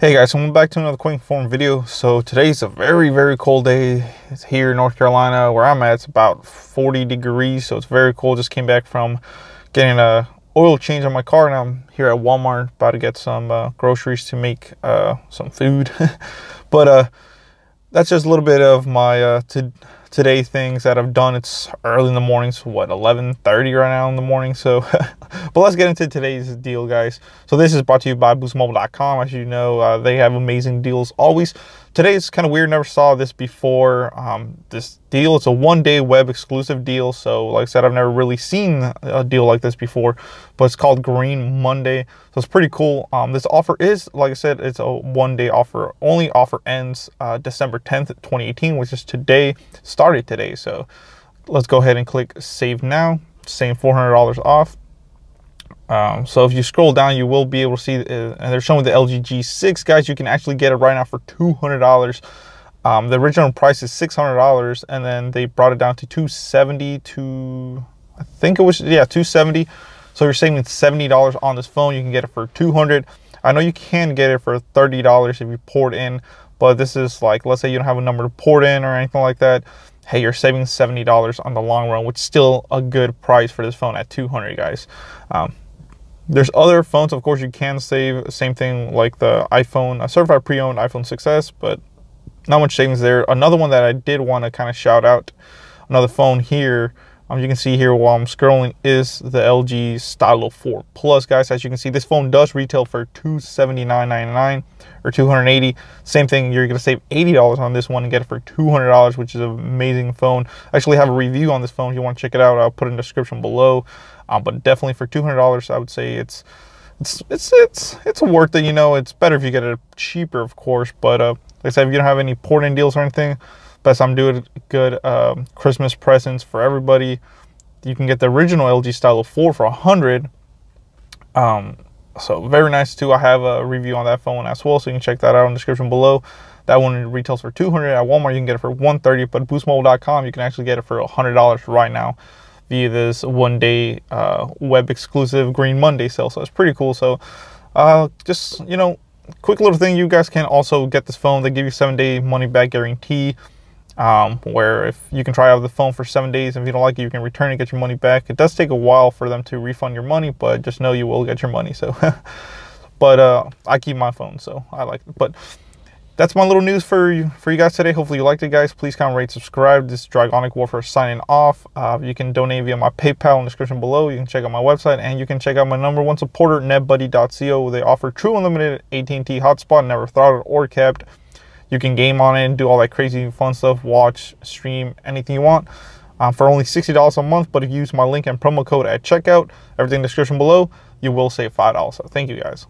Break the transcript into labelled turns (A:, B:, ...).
A: Hey guys, so welcome back to another quick informed video. So today's a very cold day. It's here in North Carolina where I'm at. It's about 40 degrees, so it's very cold. Just came back from getting a oil change on my car, and I'm here at Walmart about to get some groceries to make some food. But that's just a little bit of my today things that I've done. It's early in the morning, so what, 11:30 right now in the morning. So but let's get into today's deal, guys. So this is brought to you by boostmobile.com. As you know, they have amazing deals always. Today is kind of weird, never saw this before. This deal, it's a one-day web exclusive deal. So like I said, I've never really seen a deal like this before, but it's called Green Monday. So it's pretty cool. This offer is, like I said, it's a one-day offer. Only offer ends December 10th, 2018, which is today, started today. So let's go ahead and click save now. Same $400 off. So if you scroll down, you will be able to see, and they're showing the LG G6, guys. You can actually get it right now for $200. The original price is $600, and then they brought it down to $270 to, I think it was, yeah, $270. So you're saving $70 on this phone. You can get it for $200. I know you can get it for $30 if you port in, but this is like, let's say you don't have a number to port in or anything like that. Hey, you're saving $70 on the long run, which is still a good price for this phone at $200, guys. There's other phones, of course, you can save. Same thing like the iPhone, a certified pre-owned iPhone 6s, but not much savings there. Another one that I did want to kind of shout out, another phone here, you can see here while I'm scrolling, is the LG Stylo 4 Plus, guys. As you can see, this phone does retail for $279.99 or $280. Same thing, you're going to save $80 on this one and get it for $200, which is an amazing phone. I actually have a review on this phone. If you want to check it out, I'll put it in the description below. But definitely for $200, I would say it's worth it. You know, it's better if you get it cheaper, of course. But like I said, if you don't have any port-in deals or anything, best I'm doing good Christmas presents for everybody. You can get the original LG Stylo 4 for $100. So very nice too. I have a review on that phone as well, so you can check that out in the description below. That one retails for $200 at Walmart. You can get it for $130, but boostmobile.com, you can actually get it for $100 right now via this one-day web exclusive Green Monday sale. So it's pretty cool. So just, you know, quick little thing, you guys can also get this phone. They give you 7-day money back guarantee, where if you can try out the phone for 7 days, if you don't like it, you can return and get your money back. It does take a while for them to refund your money, but just know you will get your money. So but I keep my phone, so I like it. But that's my little news for you guys today. Hopefully you liked it, guys. Please comment, rate, subscribe. This is Dragonic Warfare signing off. You can donate via my PayPal in the description below. You can check out my website, and you can check out my #1 supporter, netbuddy.co. They offer true unlimited AT&T Hotspot, never throttled or capped. You can game on it and do all that crazy fun stuff, watch, stream, anything you want, for only $60 a month. But if you use my link and promo code at checkout, everything in the description below, you will save $5. So thank you, guys.